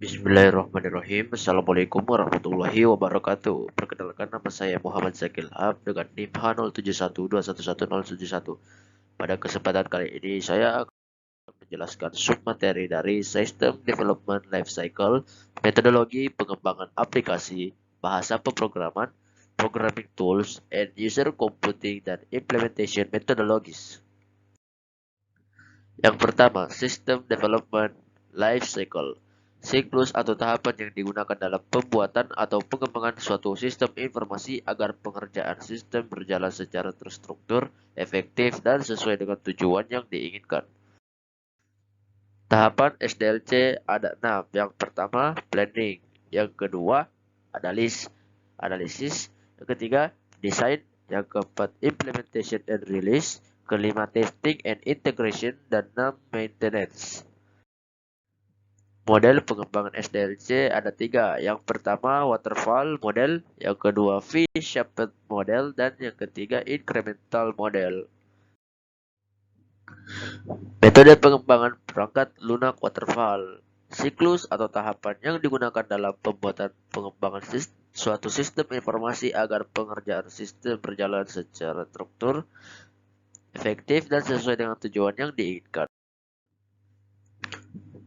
Bismillahirrahmanirrahim. Assalamualaikum warahmatullahi wabarakatuh. Perkenalkan, nama saya Muhammad Zakil Ab dengan NIM H0712111071. Pada kesempatan kali ini saya akan menjelaskan submateri dari System Development Lifecycle, metodologi pengembangan aplikasi, bahasa pemrograman, programming tools, and user computing dan implementation methodologies. Yang pertama, System Development Lifecycle. Siklus atau tahapan yang digunakan dalam pembuatan atau pengembangan suatu sistem informasi agar pengerjaan sistem berjalan secara terstruktur, efektif, dan sesuai dengan tujuan yang diinginkan. Tahapan SDLC ada 6. Yang pertama, planning. Yang kedua, analisis. Yang ketiga, design. Yang keempat, implementation and release. Kelima, testing and integration. Dan 6, maintenance. Model pengembangan SDLC ada 3. Yang pertama waterfall model, yang kedua V-shaped model, dan yang ketiga incremental model. Metode pengembangan perangkat lunak waterfall. Siklus atau tahapan yang digunakan dalam pembuatan pengembangan suatu sistem informasi agar pengerjaan sistem berjalan secara struktur, efektif, dan sesuai dengan tujuan yang diinginkan.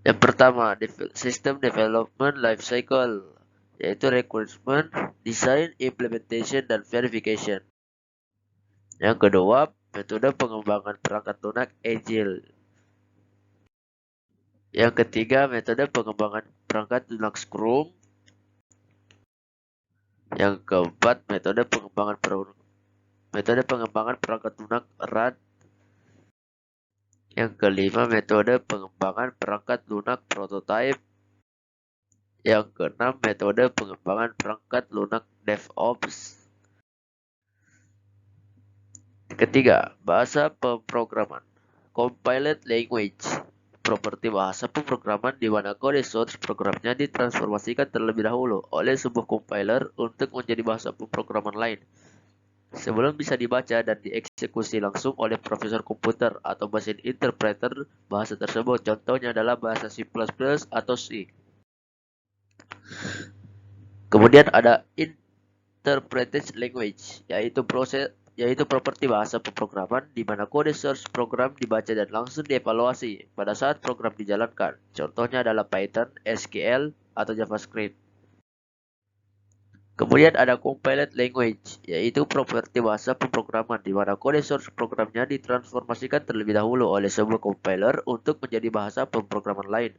Yang pertama, System Development Lifecycle, yaitu requirement, design, implementation, dan verification. Yang kedua, metode pengembangan perangkat lunak Agile. Yang ketiga, metode pengembangan perangkat lunak Scrum. Yang keempat, metode pengembangan perangkat lunak RAD. Yang kelima, metode pengembangan perangkat lunak prototype. Yang keenam, metode pengembangan perangkat lunak DevOps. Ketiga, bahasa pemrograman. Compiled language. Properti bahasa pemrograman di mana kode source programnya ditransformasikan terlebih dahulu oleh sebuah compiler untuk menjadi bahasa pemrograman lain, sebelum bisa dibaca dan dieksekusi langsung oleh profesor komputer atau mesin interpreter bahasa tersebut. Contohnya adalah bahasa C++ atau C. Kemudian ada interpreted language, yaitu properti bahasa pemrograman di mana kode source program dibaca dan langsung dievaluasi pada saat program dijalankan. Contohnya adalah Python, SQL, atau JavaScript. Kemudian ada compiled language, yaitu properti bahasa pemrograman di mana kode source programnya ditransformasikan terlebih dahulu oleh sebuah compiler untuk menjadi bahasa pemrograman lain,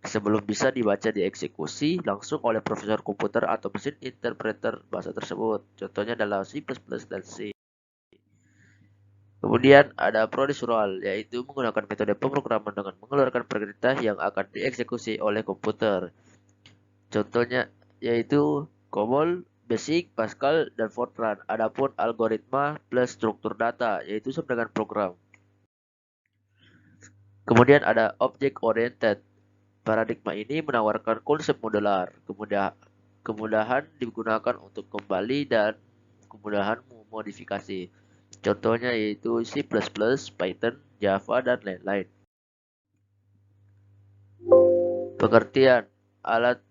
sebelum bisa dibaca dieksekusi langsung oleh profesor komputer atau mesin interpreter bahasa tersebut. Contohnya adalah C++ dan C. Kemudian ada procedural, yaitu menggunakan metode pemrograman dengan mengeluarkan perintah yang akan dieksekusi oleh komputer. Contohnya yaitu COBOL, BASIC, Pascal, dan Fortran. Adapun algoritma plus struktur data, yaitu sama dengan program. Kemudian ada object oriented. Paradigma ini menawarkan konsep modular, kemudahan digunakan untuk kembali dan kemudahan memodifikasi. Contohnya yaitu C++, Python, Java, dan lain-lain. Pengertian alat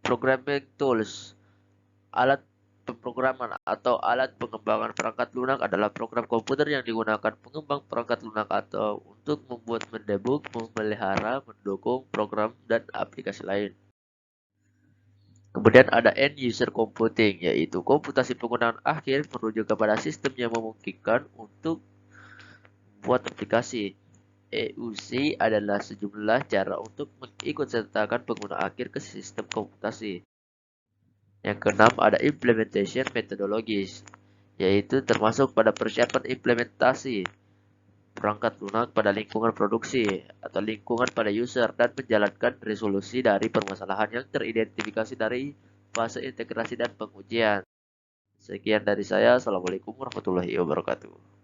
programming tools. Alat pemrograman atau alat pengembangan perangkat lunak adalah program komputer yang digunakan pengembang perangkat lunak atau untuk membuat, mendebug, memelihara, mendukung program dan aplikasi lain. Kemudian ada end user computing, yaitu komputasi penggunaan akhir merujuk kepada sistem yang memungkinkan untuk membuat aplikasi. EUC adalah sejumlah cara untuk mengikutsertakan pengguna akhir ke sistem komputasi. Yang keenam ada implementation methodologies, yaitu termasuk pada persiapan implementasi perangkat lunak pada lingkungan produksi atau lingkungan pada user dan menjalankan resolusi dari permasalahan yang teridentifikasi dari fase integrasi dan pengujian. Sekian dari saya. Assalamualaikum warahmatullahi wabarakatuh.